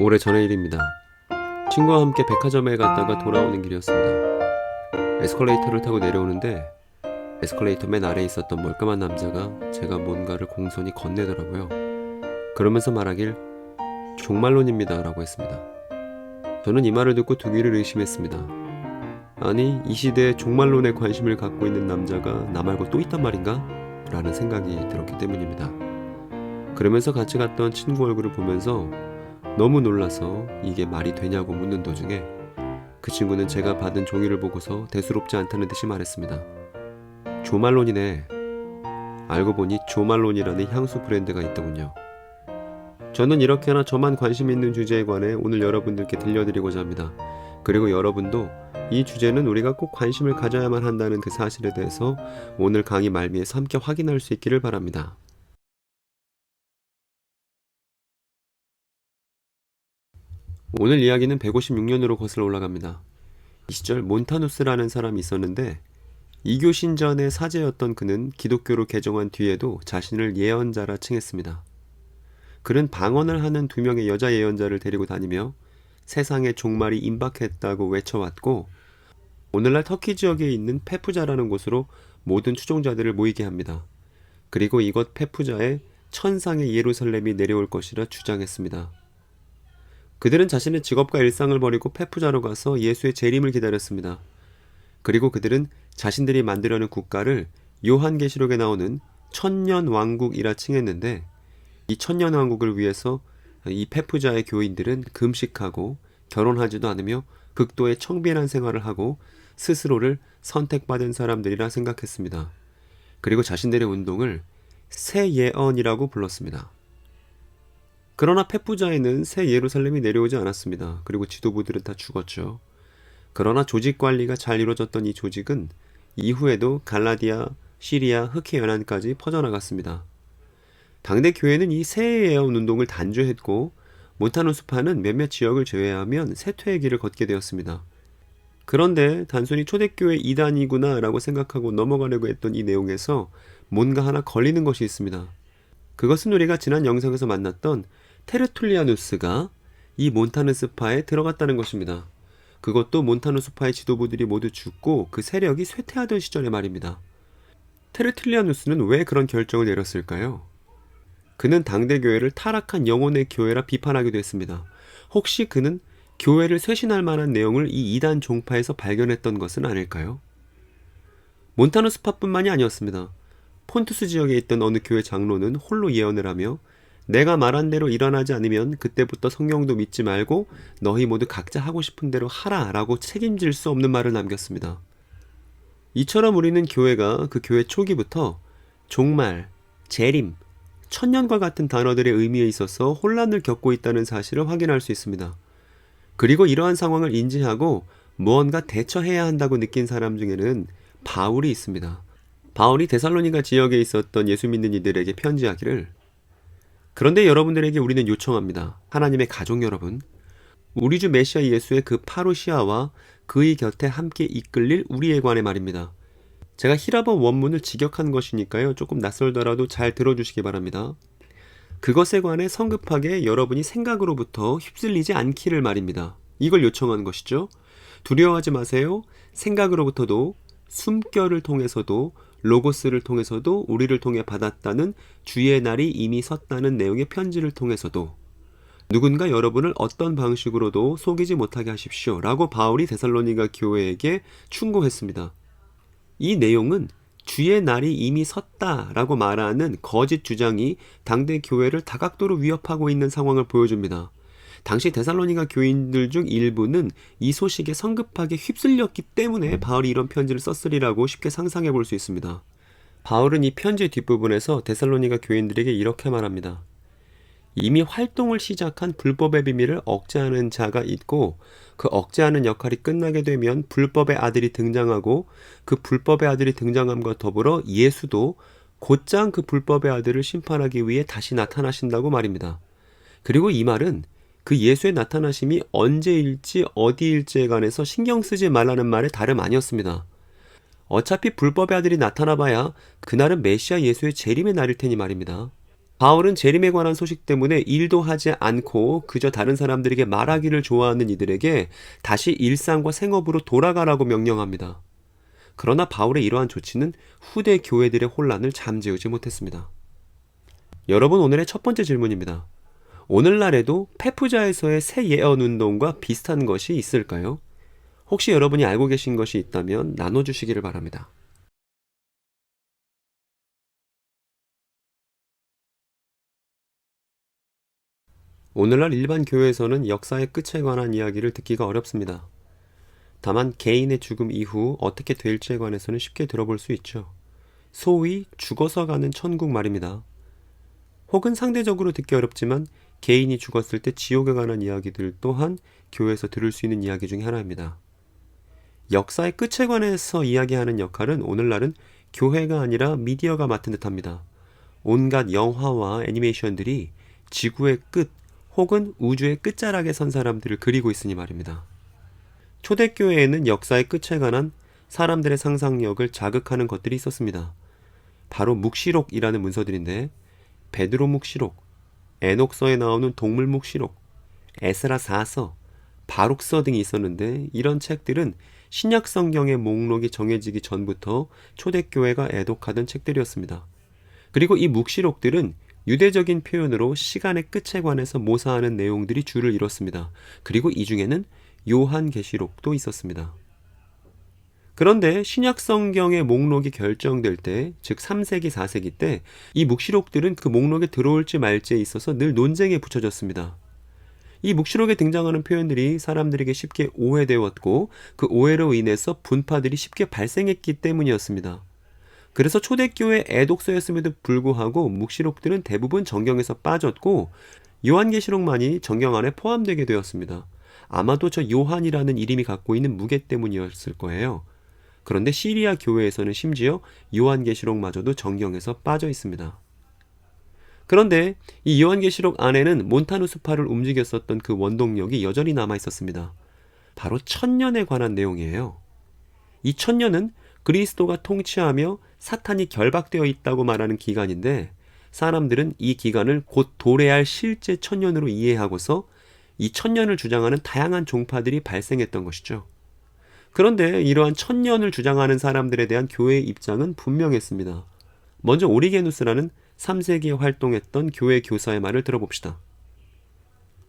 오래 전의 일입니다. 친구와 함께 백화점에 갔다가 돌아오는 길이었습니다. 에스컬레이터를 타고 내려오는데 에스컬레이터 맨 아래에 있었던 멀끔한 남자가 제가 뭔가를 공손히 건네더라고요. 그러면서 말하길 종말론입니다 라고 했습니다. 저는 이 말을 듣고 두 귀를 의심했습니다. 아니, 이 시대에 종말론에 관심을 갖고 있는 남자가 나 말고 또 있단 말인가? 라는 생각이 들었기 때문입니다. 그러면서 같이 갔던 친구 얼굴을 보면서 너무 놀라서 이게 말이 되냐고 묻는 도중에 그 친구는 제가 받은 종이를 보고서 대수롭지 않다는 듯이 말했습니다. 조말론이네. 알고 보니 조말론이라는 향수 브랜드가 있더군요. 저는 이렇게나 저만 관심 있는 주제에 관해 오늘 여러분들께 들려드리고자 합니다. 그리고 여러분도 이 주제는 우리가 꼭 관심을 가져야만 한다는 그 사실에 대해서 오늘 강의 말미에서 함께 확인할 수 있기를 바랍니다. 오늘 이야기는 156년으로 거슬러 올라갑니다. 이 시절 몬타누스라는 사람이 있었는데 이교 신전의 사제였던 그는 기독교로 개종한 뒤에도 자신을 예언자라 칭했습니다. 그는 방언을 하는 두 명의 여자 예언자를 데리고 다니며 세상의 종말이 임박했다고 외쳐왔고 오늘날 터키 지역에 있는 페푸자라는 곳으로 모든 추종자들을 모이게 합니다. 그리고 이곳 페푸자에 천상의 예루살렘이 내려올 것이라 주장했습니다. 그들은 자신의 직업과 일상을 버리고 페푸자로 가서 예수의 재림을 기다렸습니다. 그리고 그들은 자신들이 만들려는 국가를 요한계시록에 나오는 천년왕국이라 칭했는데 이 천년왕국을 위해서 이 페푸자의 교인들은 금식하고 결혼하지도 않으며 극도의 청빈한 생활을 하고 스스로를 선택받은 사람들이라 생각했습니다. 그리고 자신들의 운동을 새 예언이라고 불렀습니다. 그러나 페푸자에는 새 예루살렘이 내려오지 않았습니다. 그리고 지도부들은 다 죽었죠. 그러나 조직 관리가 잘 이루어졌던 이 조직은 이후에도 갈라디아, 시리아, 흑해 연안까지 퍼져나갔습니다. 당대 교회는 이 새 예언 운동을 단죄했고 몬타누스파는 몇몇 지역을 제외하면 쇠퇴의 길을 걷게 되었습니다. 그런데 단순히 초대교회 이단이구나 라고 생각하고 넘어가려고 했던 이 내용에서 뭔가 하나 걸리는 것이 있습니다. 그것은 우리가 지난 영상에서 만났던 테르툴리아누스가 이 몬타누스파에 들어갔다는 것입니다. 그것도 몬타누스파의 지도부들이 모두 죽고 그 세력이 쇠퇴하던 시절의 말입니다. 테르툴리아누스는 왜 그런 결정을 내렸을까요? 그는 당대 교회를 타락한 영혼의 교회라 비판하기도 했습니다. 혹시 그는 교회를 쇄신할 만한 내용을 이 이단 종파에서 발견했던 것은 아닐까요? 몬타누스파뿐만이 아니었습니다. 폰투스 지역에 있던 어느 교회 장로는 홀로 예언을 하며 내가 말한 대로 일어나지 않으면 그때부터 성경도 믿지 말고 너희 모두 각자 하고 싶은 대로 하라 라고 책임질 수 없는 말을 남겼습니다. 이처럼 우리는 교회가 그 교회 초기부터 종말, 재림, 천년과 같은 단어들의 의미에 있어서 혼란을 겪고 있다는 사실을 확인할 수 있습니다. 그리고 이러한 상황을 인지하고 무언가 대처해야 한다고 느낀 사람 중에는 바울이 있습니다. 바울이 데살로니가 지역에 있었던 예수 믿는 이들에게 편지하기를 그런데 여러분들에게 우리는 요청합니다. 하나님의 가족 여러분, 우리 주 메시아 예수의 그 파루시아와 그의 곁에 함께 이끌릴 우리에 관해 말입니다. 제가 히라버 원문을 직역한 것이니까요. 조금 낯설더라도 잘 들어주시기 바랍니다. 그것에 관해 성급하게 여러분이 생각으로부터 휩쓸리지 않기를 말입니다. 이걸 요청하는 것이죠. 두려워하지 마세요. 생각으로부터도 숨결을 통해서도 로고스를 통해서도 우리를 통해 받았다는 주의 날이 이미 섰다는 내용의 편지를 통해서도 누군가 여러분을 어떤 방식으로도 속이지 못하게 하십시오 라고 바울이 데살로니가 교회에게 충고했습니다. 이 내용은 주의 날이 이미 섰다라고 말하는 거짓 주장이 당대 교회를 다각도로 위협하고 있는 상황을 보여줍니다. 당시 데살로니가 교인들 중 일부는 이 소식에 성급하게 휩쓸렸기 때문에 바울이 이런 편지를 썼으리라고 쉽게 상상해 볼 수 있습니다. 바울은 이 편지의 뒷부분에서 데살로니가 교인들에게 이렇게 말합니다. 이미 활동을 시작한 불법의 비밀을 억제하는 자가 있고 그 억제하는 역할이 끝나게 되면 불법의 아들이 등장하고 그 불법의 아들이 등장함과 더불어 예수도 곧장 그 불법의 아들을 심판하기 위해 다시 나타나신다고 말입니다. 그리고 이 말은 그 예수의 나타나심이 언제일지 어디일지에 관해서 신경 쓰지 말라는 말의 다름 아니었습니다. 어차피 불법의 아들이 나타나봐야 그날은 메시아 예수의 재림의 날일 테니 말입니다. 바울은 재림에 관한 소식 때문에 일도 하지 않고 그저 다른 사람들에게 말하기를 좋아하는 이들에게 다시 일상과 생업으로 돌아가라고 명령합니다. 그러나 바울의 이러한 조치는 후대 교회들의 혼란을 잠재우지 못했습니다. 여러분, 오늘의 첫 번째 질문입니다. 오늘날에도 페푸자에서의 새 예언 운동과 비슷한 것이 있을까요? 혹시 여러분이 알고 계신 것이 있다면 나눠주시기를 바랍니다. 오늘날 일반 교회에서는 역사의 끝에 관한 이야기를 듣기가 어렵습니다. 다만 개인의 죽음 이후 어떻게 될지에 관해서는 쉽게 들어볼 수 있죠. 소위 죽어서 가는 천국 말입니다. 혹은 상대적으로 듣기 어렵지만 개인이 죽었을 때 지옥에 관한 이야기들 또한 교회에서 들을 수 있는 이야기 중에 하나입니다. 역사의 끝에 관해서 이야기하는 역할은 오늘날은 교회가 아니라 미디어가 맡은 듯합니다. 온갖 영화와 애니메이션들이 지구의 끝 혹은 우주의 끝자락에 선 사람들을 그리고 있으니 말입니다. 초대교회에는 역사의 끝에 관한 사람들의 상상력을 자극하는 것들이 있었습니다. 바로 묵시록이라는 문서들인데 베드로 묵시록, 에녹서에 나오는 동물 묵시록, 에스라 4서, 바룩서 등이 있었는데 이런 책들은 신약 성경의 목록이 정해지기 전부터 초대교회가 애독하던 책들이었습니다. 그리고 이 묵시록들은 유대적인 표현으로 시간의 끝에 관해서 모사하는 내용들이 줄을 이뤘습니다. 그리고 이 중에는 요한계시록도 있었습니다. 그런데 신약 성경의 목록이 결정될 때, 즉 3세기, 4세기 때 이 묵시록들은 그 목록에 들어올지 말지에 있어서 늘 논쟁에 붙여졌습니다. 이 묵시록에 등장하는 표현들이 사람들에게 쉽게 오해되었고 그 오해로 인해서 분파들이 쉽게 발생했기 때문이었습니다. 그래서 초대교회 애독서였음에도 불구하고 묵시록들은 대부분 정경에서 빠졌고 요한계시록만이 정경 안에 포함되게 되었습니다. 아마도 저 요한이라는 이름이 갖고 있는 무게 때문이었을 거예요. 그런데 시리아 교회에서는 심지어 요한계시록마저도 정경에서 빠져 있습니다. 그런데 이 요한계시록 안에는 몬타누스파를 움직였었던 그 원동력이 여전히 남아 있었습니다. 바로 천년에 관한 내용이에요. 이 천년은 그리스도가 통치하며 사탄이 결박되어 있다고 말하는 기간인데 사람들은 이 기간을 곧 도래할 실제 천년으로 이해하고서 이 천년을 주장하는 다양한 종파들이 발생했던 것이죠. 그런데 이러한 천년을 주장하는 사람들에 대한 교회의 입장은 분명했습니다. 먼저 오리게누스라는 3세기에 활동했던 교회 교사의 말을 들어봅시다.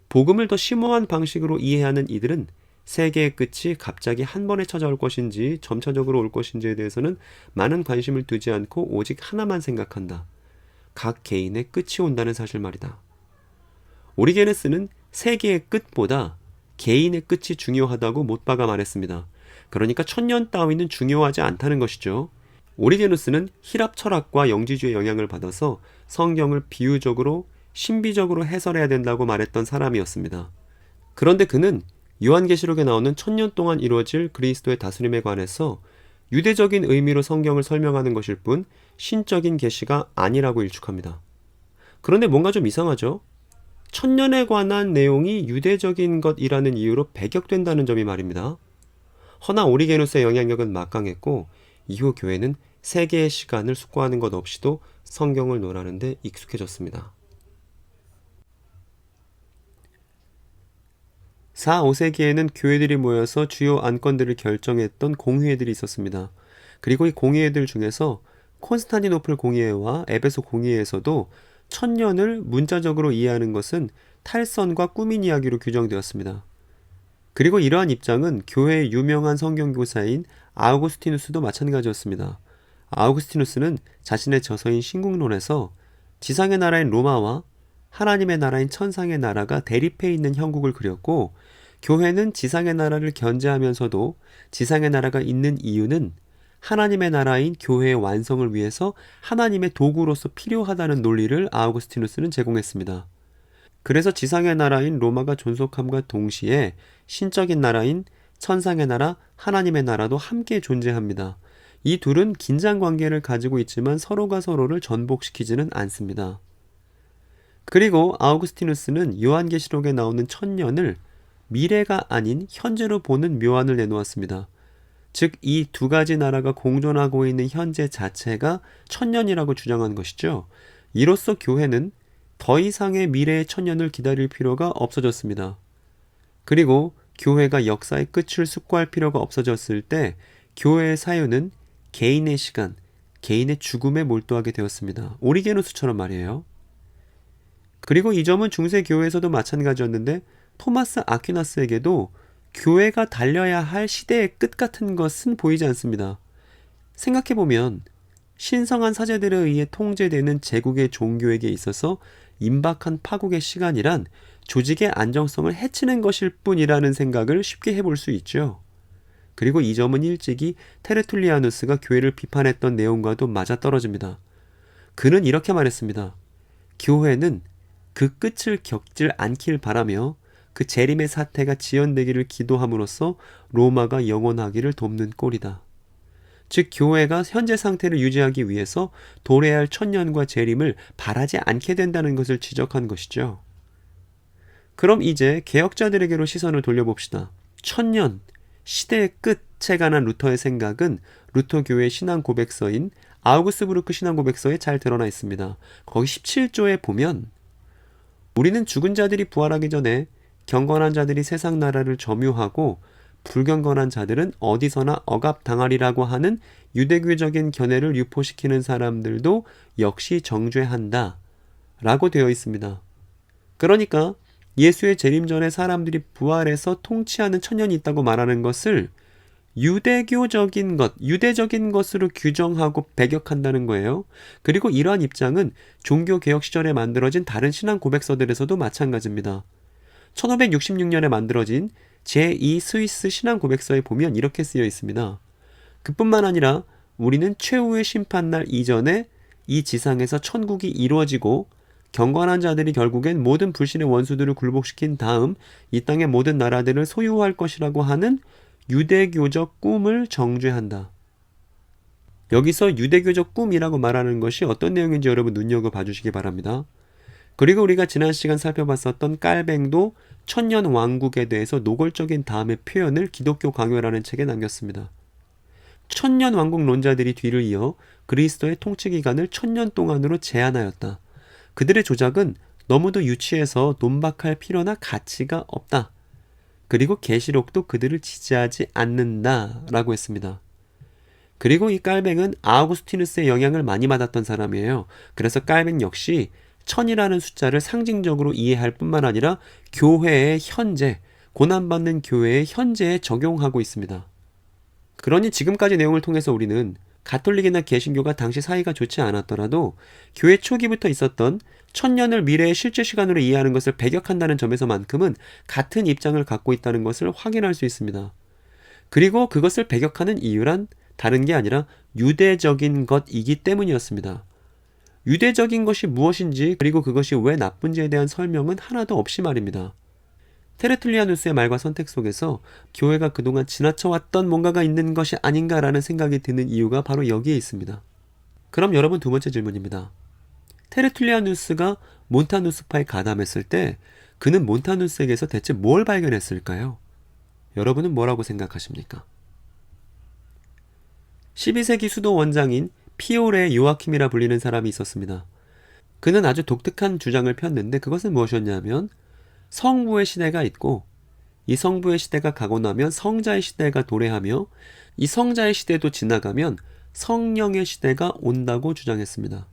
복음을 더 심오한 방식으로 이해하는 이들은 세계의 끝이 갑자기 한 번에 찾아올 것인지 점차적으로 올 것인지에 대해서는 많은 관심을 두지 않고 오직 하나만 생각한다. 각 개인의 끝이 온다는 사실 말이다. 오리게네스는 세계의 끝보다 개인의 끝이 중요하다고 못 박아 말했습니다. 그러니까 천년 따위는 중요하지 않다는 것이죠. 오리게누스는 히랍 철학과 영지주의 영향을 받아서 성경을 비유적으로 신비적으로 해설해야 된다고 말했던 사람이었습니다. 그런데 그는 요한계시록에 나오는 천년 동안 이루어질 그리스도의 다스림에 관해서 유대적인 의미로 성경을 설명하는 것일 뿐 신적인 계시가 아니라고 일축합니다. 그런데 뭔가 좀 이상하죠? 천년에 관한 내용이 유대적인 것이라는 이유로 배격된다는 점이 말입니다. 허나 오리게누스의 영향력은 막강했고 이후 교회는 세계의 시간을 숙고하는 것 없이도 성경을 논하는 데 익숙해졌습니다. 4, 5세기에는 교회들이 모여서 주요 안건들을 결정했던 공의회들이 있었습니다. 그리고 이 공의회들 중에서 콘스탄티노플 공의회와 에베소 공의회에서도 천년을 문자적으로 이해하는 것은 탈선과 꾸민 이야기로 규정되었습니다. 그리고 이러한 입장은 교회의 유명한 성경교사인 아우구스티누스도 마찬가지였습니다. 아우구스티누스는 자신의 저서인 신국론에서 지상의 나라인 로마와 하나님의 나라인 천상의 나라가 대립해 있는 형국을 그렸고 교회는 지상의 나라를 견제하면서도 지상의 나라가 있는 이유는 하나님의 나라인 교회의 완성을 위해서 하나님의 도구로서 필요하다는 논리를 아우구스티누스는 제공했습니다. 그래서 지상의 나라인 로마가 존속함과 동시에 신적인 나라인 천상의 나라, 하나님의 나라도 함께 존재합니다. 이 둘은 긴장 관계를 가지고 있지만 서로가 서로를 전복시키지는 않습니다. 그리고 아우구스티누스는 요한계시록에 나오는 천년을 미래가 아닌 현재로 보는 묘안을 내놓았습니다. 즉, 이 두 가지 나라가 공존하고 있는 현재 자체가 천년이라고 주장한 것이죠. 이로써 교회는 더 이상의 미래의 천년을 기다릴 필요가 없어졌습니다. 그리고 교회가 역사의 끝을 숙고할 필요가 없어졌을 때 교회의 사유는 개인의 시간, 개인의 죽음에 몰두하게 되었습니다. 오리게누스처럼 말이에요. 그리고 이 점은 중세 교회에서도 마찬가지였는데 토마스 아퀴나스에게도 교회가 달려야 할 시대의 끝 같은 것은 보이지 않습니다. 생각해보면 신성한 사제들에 의해 통제되는 제국의 종교에게 있어서 임박한 파국의 시간이란 조직의 안정성을 해치는 것일 뿐이라는 생각을 쉽게 해볼 수 있죠. 그리고 이 점은 일찍이 테르툴리아누스가 교회를 비판했던 내용과도 맞아떨어집니다. 그는 이렇게 말했습니다. 교회는 그 끝을 겪질 않길 바라며 그 재림의 사태가 지연되기를 기도함으로써 로마가 영원하기를 돕는 꼴이다. 즉 교회가 현재 상태를 유지하기 위해서 도래해야 할 천년과 재림을 바라지 않게 된다는 것을 지적한 것이죠. 그럼 이제 개혁자들에게로 시선을 돌려봅시다. 천년, 시대의 끝에 관한 루터의 생각은 루터교회 신앙 고백서인 아우구스부르크 신앙 고백서에 잘 드러나 있습니다. 거기 17조에 보면 우리는 죽은 자들이 부활하기 전에 경건한 자들이 세상 나라를 점유하고 불경건한 자들은 어디서나 억압당하리라고 하는 유대교적인 견해를 유포시키는 사람들도 역시 정죄한다 라고 되어 있습니다. 그러니까 예수의 재림 전에 사람들이 부활해서 통치하는 천년이 있다고 말하는 것을 유대교적인 것, 유대적인 것으로 규정하고 배격한다는 거예요. 그리고 이러한 입장은 종교개혁 시절에 만들어진 다른 신앙 고백서들에서도 마찬가지입니다. 1566년에 만들어진 제2 스위스 신앙 고백서에 보면 이렇게 쓰여 있습니다. 그뿐만 아니라 우리는 최후의 심판날 이전에 이 지상에서 천국이 이루어지고 경건한 자들이 결국엔 모든 불신의 원수들을 굴복시킨 다음 이 땅의 모든 나라들을 소유할 것이라고 하는 유대교적 꿈을 정죄한다. 여기서 유대교적 꿈이라고 말하는 것이 어떤 내용인지 여러분 눈여겨봐 주시기 바랍니다. 그리고 우리가 지난 시간 살펴봤었던 깔뱅도 천년 왕국에 대해서 노골적인 다음의 표현을 기독교 강요라는 책에 남겼습니다. 천년 왕국론자들이 뒤를 이어 그리스도의 통치 기간을 천년 동안으로 제한하였다. 그들의 조작은 너무도 유치해서 논박할 필요나 가치가 없다. 그리고 계시록도 그들을 지지하지 않는다 라고 했습니다. 그리고 이 깔뱅은 아우구스티누스의 영향을 많이 받았던 사람이에요. 그래서 깔뱅 역시 천이라는 숫자를 상징적으로 이해할 뿐만 아니라 교회의 현재, 고난받는 교회의 현재에 적용하고 있습니다. 그러니 지금까지 내용을 통해서 우리는 가톨릭이나 개신교가 당시 사이가 좋지 않았더라도 교회 초기부터 있었던 천년을 미래의 실제 시간으로 이해하는 것을 배격한다는 점에서만큼은 같은 입장을 갖고 있다는 것을 확인할 수 있습니다. 그리고 그것을 배격하는 이유란 다른 게 아니라 유대적인 것이기 때문이었습니다. 유대적인 것이 무엇인지 그리고 그것이 왜 나쁜지에 대한 설명은 하나도 없이 말입니다. 테르툴리아누스의 말과 선택 속에서 교회가 그동안 지나쳐왔던 뭔가가 있는 것이 아닌가라는 생각이 드는 이유가 바로 여기에 있습니다. 그럼 여러분 두 번째 질문입니다. 테르툴리아누스가 몬타누스파에 가담했을 때 그는 몬타누스에게서 대체 뭘 발견했을까요? 여러분은 뭐라고 생각하십니까? 12세기 수도 원장인 피오레 요아킴이라 불리는 사람이 있었습니다. 그는 아주 독특한 주장을 폈는데 그것은 무엇이었냐면 성부의 시대가 있고 이 성부의 시대가 가고 나면 성자의 시대가 도래하며 이 성자의 시대도 지나가면 성령의 시대가 온다고 주장했습니다.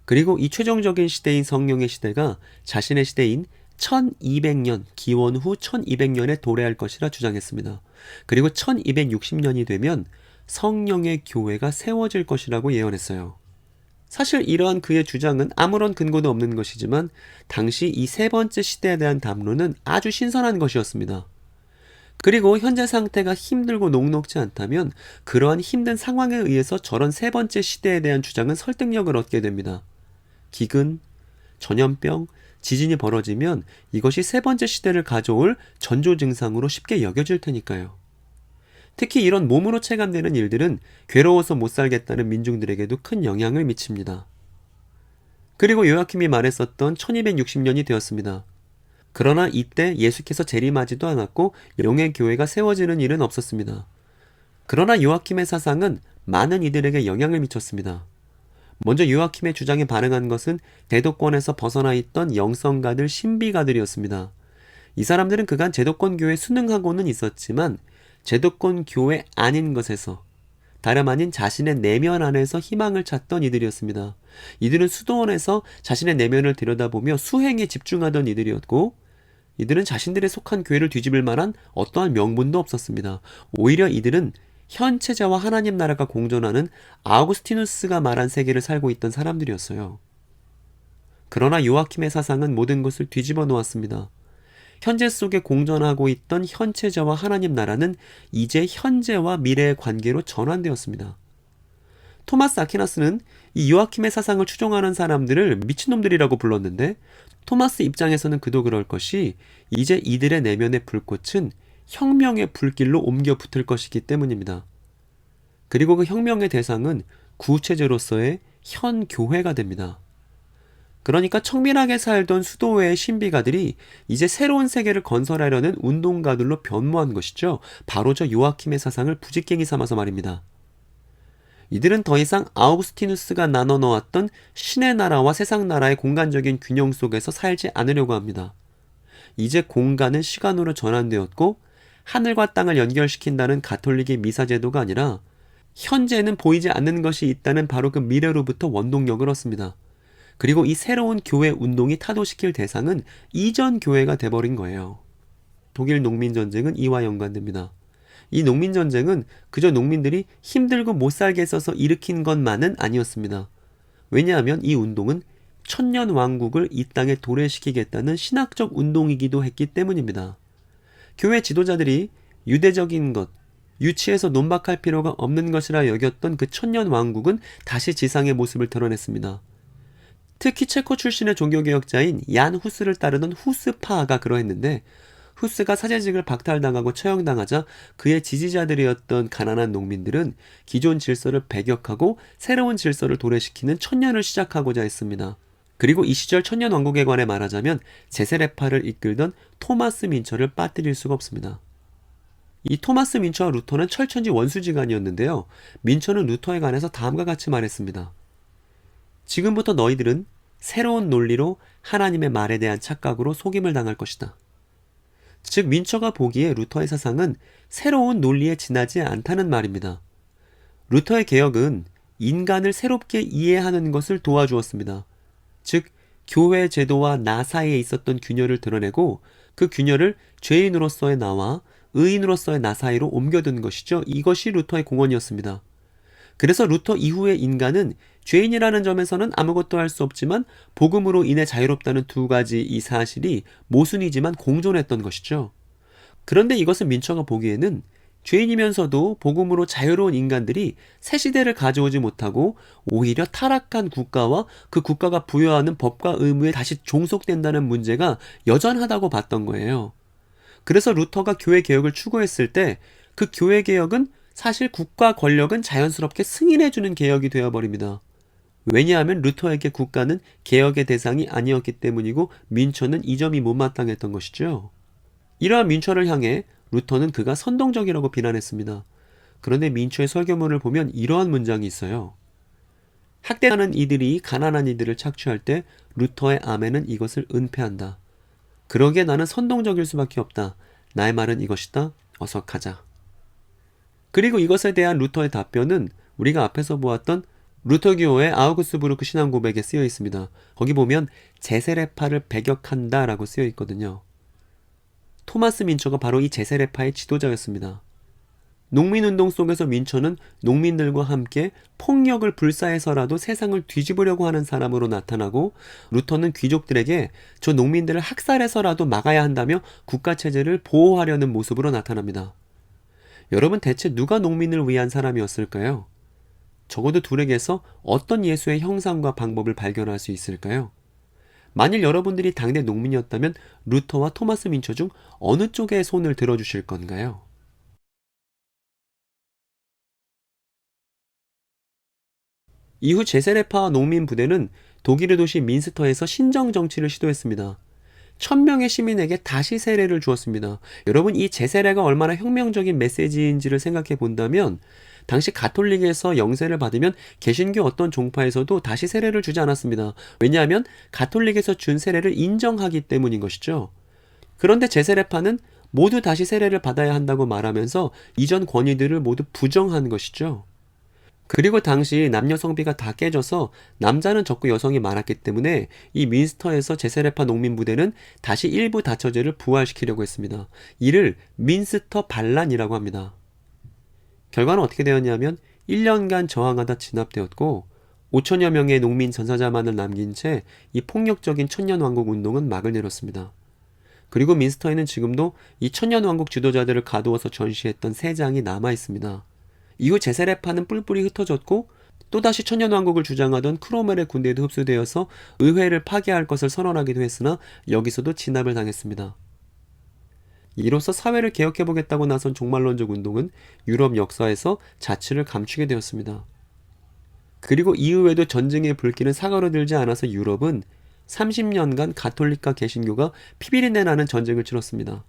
그리고 이 최종적인 시대인 성령의 시대가 자신의 시대인 1200년, 기원 후 1200년에 도래할 것이라 주장했습니다. 그리고 1260년이 되면 성령의 교회가 세워질 것이라고 예언했어요. 사실 이러한 그의 주장은 아무런 근거도 없는 것이지만 당시 이 세 번째 시대에 대한 담론은 아주 신선한 것이었습니다. 그리고 현재 상태가 힘들고 녹록지 않다면 그러한 힘든 상황에 의해서 저런 세 번째 시대에 대한 주장은 설득력을 얻게 됩니다. 기근, 전염병, 지진이 벌어지면 이것이 세 번째 시대를 가져올 전조 증상으로 쉽게 여겨질 테니까요. 특히 이런 몸으로 체감되는 일들은 괴로워서 못 살겠다는 민중들에게도 큰 영향을 미칩니다. 그리고 요아킴이 말했었던 1260년이 되었습니다. 그러나 이때 예수께서 재림하지도 않았고 영의 교회가 세워지는 일은 없었습니다. 그러나 요아킴의 사상은 많은 이들에게 영향을 미쳤습니다. 먼저 요아킴의 주장에 반응한 것은 제도권에서 벗어나 있던 영성가들, 신비가들이었습니다. 이 사람들은 그간 제도권 교회에 순응하고는 있었지만 제도권 교회 아닌 것에서, 다름 아닌 자신의 내면 안에서 희망을 찾던 이들이었습니다. 이들은 수도원에서 자신의 내면을 들여다보며 수행에 집중하던 이들이었고, 이들은 자신들의 속한 교회를 뒤집을 만한 어떠한 명분도 없었습니다. 오히려 이들은 현체자와 하나님 나라가 공존하는 아우구스티누스가 말한 세계를 살고 있던 사람들이었어요. 그러나 요아킴의 사상은 모든 것을 뒤집어 놓았습니다. 현재 속에 공존하고 있던 현체자와 하나님 나라는 이제 현재와 미래의 관계로 전환되었습니다. 토마스 아퀴나스는 이 요아킴의 사상을 추종하는 사람들을 미친놈들이라고 불렀는데, 토마스 입장에서는 그도 그럴 것이 이제 이들의 내면의 불꽃은 혁명의 불길로 옮겨 붙을 것이기 때문입니다. 그리고 그 혁명의 대상은 구체제로서의 현 교회가 됩니다. 그러니까 청밀하게 살던 수도회의 신비가들이 이제 새로운 세계를 건설하려는 운동가들로 변모한 것이죠. 바로 저 요아킴의 사상을 부직갱이 삼아서 말입니다. 이들은 더 이상 아우구스티누스가 나눠 놓았던 신의 나라와 세상 나라의 공간적인 균형 속에서 살지 않으려고 합니다. 이제 공간은 시간으로 전환되었고, 하늘과 땅을 연결시킨다는 가톨릭의 미사 제도가 아니라 현재는 보이지 않는 것이 있다는 바로 그 미래로부터 원동력을 얻습니다. 그리고 이 새로운 교회 운동이 타도시킬 대상은 이전 교회가 돼버린 거예요. 독일 농민전쟁은 이와 연관됩니다. 이 농민전쟁은 그저 농민들이 힘들고 못살게 써서 일으킨 것만은 아니었습니다. 왜냐하면 이 운동은 천년왕국을 이 땅에 도래시키겠다는 신학적 운동이기도 했기 때문입니다. 교회 지도자들이 유대적인 것, 유치해서 논박할 필요가 없는 것이라 여겼던 그 천년왕국은 다시 지상의 모습을 드러냈습니다. 특히 체코 출신의 종교개혁자인 얀 후스를 따르던 후스파가 그러했는데, 후스가 사제직을 박탈당하고 처형당하자 그의 지지자들이었던 가난한 농민들은 기존 질서를 배격하고 새로운 질서를 도래시키는 천년을 시작하고자 했습니다. 그리고 이 시절 천년왕국에 관해 말하자면 제세례파를 이끌던 토마스 민처를 빠뜨릴 수가 없습니다. 이 토마스 민처와 루터는 철천지 원수지간이었는데요. 민처는 루터에 관해서 다음과 같이 말했습니다. 지금부터 너희들은 새로운 논리로 하나님의 말에 대한 착각으로 속임을 당할 것이다. 즉, 민처가 보기에 루터의 사상은 새로운 논리에 지나지 않다는 말입니다. 루터의 개혁은 인간을 새롭게 이해하는 것을 도와주었습니다. 즉, 교회 제도와 나 사이에 있었던 균열을 드러내고 그 균열을 죄인으로서의 나와 의인으로서의 나 사이로 옮겨둔 것이죠. 이것이 루터의 공헌이었습니다. 그래서 루터 이후의 인간은 죄인이라는 점에서는 아무것도 할 수 없지만 복음으로 인해 자유롭다는 두 가지 이 사실이 모순이지만 공존했던 것이죠. 그런데 이것은 민처가 보기에는 죄인이면서도 복음으로 자유로운 인간들이 새 시대를 가져오지 못하고 오히려 타락한 국가와 그 국가가 부여하는 법과 의무에 다시 종속된다는 문제가 여전하다고 봤던 거예요. 그래서 루터가 교회 개혁을 추구했을 때 그 교회 개혁은 사실 국가 권력은 자연스럽게 승인해주는 개혁이 되어버립니다. 왜냐하면 루터에게 국가는 개혁의 대상이 아니었기 때문이고 민처는 이 점이 못마땅했던 것이죠. 이러한 민처를 향해 루터는 그가 선동적이라고 비난했습니다. 그런데 민처의 설교문을 보면 이러한 문장이 있어요. 학대하는 이들이 가난한 이들을 착취할 때 루터의 아멘은 이것을 은폐한다. 그러기에 나는 선동적일 수밖에 없다. 나의 말은 이것이다. 어서 가자. 그리고 이것에 대한 루터의 답변은 우리가 앞에서 보았던 루터교의 아우구스부르크 신앙고백에 쓰여 있습니다. 거기 보면 제세례파를 배격한다 라고 쓰여 있거든요. 토마스 민처가 바로 이 제세례파의 지도자였습니다. 농민운동 속에서 민처는 농민들과 함께 폭력을 불사해서라도 세상을 뒤집으려고 하는 사람으로 나타나고, 루터는 귀족들에게 저 농민들을 학살해서라도 막아야 한다며 국가체제를 보호하려는 모습으로 나타납니다. 여러분, 대체 누가 농민을 위한 사람이었을까요? 적어도 둘에게서 어떤 예수의 형상과 방법을 발견할 수 있을까요? 만일 여러분들이 당대 농민이었다면 루터와 토마스 민처 중 어느 쪽에 손을 들어주실 건가요? 이후 제세례파와 농민 부대는 독일의 도시 민스터에서 신정 정치를 시도했습니다. 1000명의 시민에게 다시 세례를 주었습니다. 여러분, 이 제세례가 얼마나 혁명적인 메시지인지를 생각해 본다면 당시 가톨릭에서 영세를 받으면 개신교 어떤 종파에서도 다시 세례를 주지 않았습니다. 왜냐하면 가톨릭에서 준 세례를 인정하기 때문인 것이죠. 그런데 제세례파는 모두 다시 세례를 받아야 한다고 말하면서 이전 권위들을 모두 부정한 것이죠. 그리고 당시 남녀 성비가 다 깨져서 남자는 적고 여성이 많았기 때문에 이 민스터에서 제세례파 농민 부대는 다시 일부 다처제를 부활시키려고 했습니다. 이를 민스터 반란이라고 합니다. 결과는 어떻게 되었냐면 1년간 저항하다 진압되었고 5천여 명의 농민 전사자만을 남긴 채 이 폭력적인 천년왕국 운동은 막을 내렸습니다. 그리고 민스터에는 지금도 이 천년왕국 지도자들을 가두어서 전시했던 세 장이 남아있습니다. 이후 제세례파는 뿔뿔이 흩어졌고 또다시 천년왕국을 주장하던 크로멜의 군대에도 흡수되어서 의회를 파괴할 것을 선언하기도 했으나 여기서도 진압을 당했습니다. 이로써 사회를 개혁해보겠다고 나선 종말론적 운동은 유럽 역사에서 자취를 감추게 되었습니다. 그리고 이후에도 전쟁의 불길은 사그러들지 않아서 유럽은 30년간 가톨릭과 개신교가 피비린내 나는 전쟁을 치렀습니다.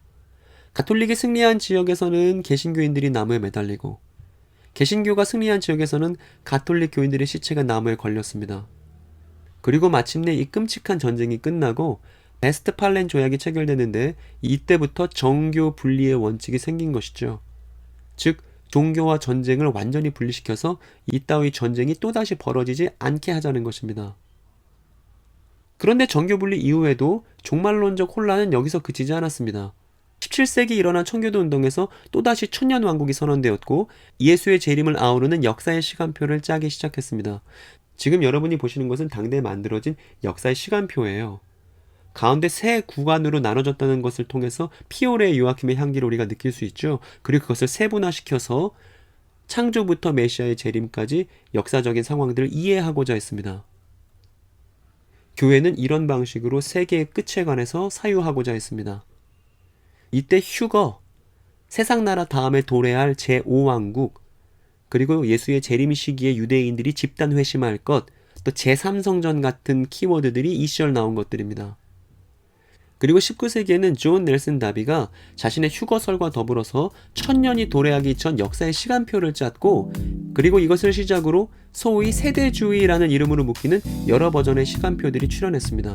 가톨릭이 승리한 지역에서는 개신교인들이 나무에 매달리고 개신교가 승리한 지역에서는 가톨릭 교인들의 시체가 나무에 걸렸습니다. 그리고 마침내 이 끔찍한 전쟁이 끝나고 베스트팔렌 조약이 체결되는데 이때부터 정교 분리의 원칙이 생긴 것이죠. 즉 종교와 전쟁을 완전히 분리시켜서 이따위 전쟁이 또다시 벌어지지 않게 하자는 것입니다. 그런데 정교 분리 이후에도 종말론적 혼란은 여기서 그치지 않았습니다. 17세기 일어난 청교도 운동에서 또다시 천년왕국이 선언되었고 예수의 재림을 아우르는 역사의 시간표를 짜기 시작했습니다. 지금 여러분이 보시는 것은 당대에 만들어진 역사의 시간표예요. 가운데 세 구간으로 나눠졌다는 것을 통해서 피오레 요아킴의 향기를 우리가 느낄 수 있죠. 그리고 그것을 세분화시켜서 창조부터 메시아의 재림까지 역사적인 상황들을 이해하고자 했습니다. 교회는 이런 방식으로 세계의 끝에 관해서 사유하고자 했습니다. 이때 휴거, 세상나라 다음에 도래할 제5왕국, 그리고 예수의 재림 시기에 유대인들이 집단 회심할 것, 또 제3성전 같은 키워드들이 이 시절 나온 것들입니다. 그리고 19세기에는 존 넬슨 다비가 자신의 휴거설과 더불어서 1000년이 도래하기 전 역사의 시간표를 짰고 그리고 이것을 시작으로 소위 세대주의라는 이름으로 묶이는 여러 버전의 시간표들이 출현했습니다.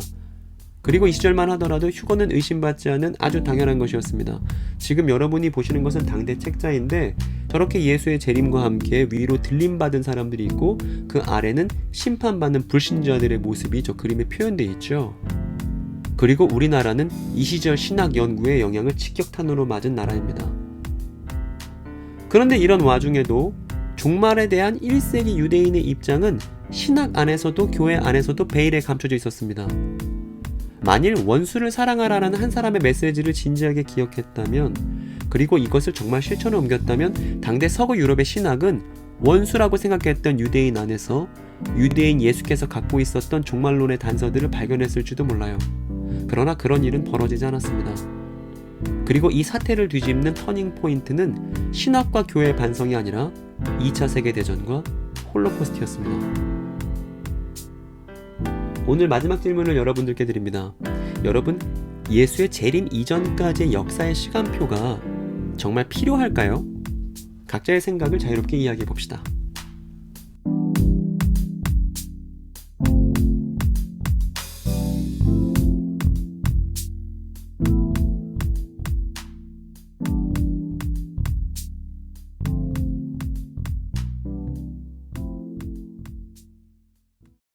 그리고 이 시절만 하더라도 휴거는 의심받지 않은 아주 당연한 것이었습니다. 지금 여러분이 보시는 것은 당대 책자인데 저렇게 예수의 재림과 함께 위로 들림받은 사람들이 있고 그 아래는 심판받는 불신자들의 모습이 저 그림에 표현되어 있죠. 그리고 우리나라는 이 시절 신학 연구의 영향을 직격탄으로 맞은 나라입니다. 그런데 이런 와중에도 종말에 대한 1세기 유대인의 입장은 신학 안에서도 교회 안에서도 베일에 감춰져 있었습니다. 만일 원수를 사랑하라는 한 사람의 메시지를 진지하게 기억했다면 그리고 이것을 정말 실천에 옮겼다면 당대 서구 유럽의 신학은 원수라고 생각했던 유대인 안에서 유대인 예수께서 갖고 있었던 종말론의 단서들을 발견했을지도 몰라요. 그러나 그런 일은 벌어지지 않았습니다. 그리고 이 사태를 뒤집는 터닝 포인트는 신학과 교회의 반성이 아니라 2차 세계대전과 홀로코스트였습니다. 오늘 마지막 질문을 여러분들께 드립니다. 여러분, 예수의 재림 이전까지의 역사의 시간표가 정말 필요할까요? 각자의 생각을 자유롭게 이야기해 봅시다.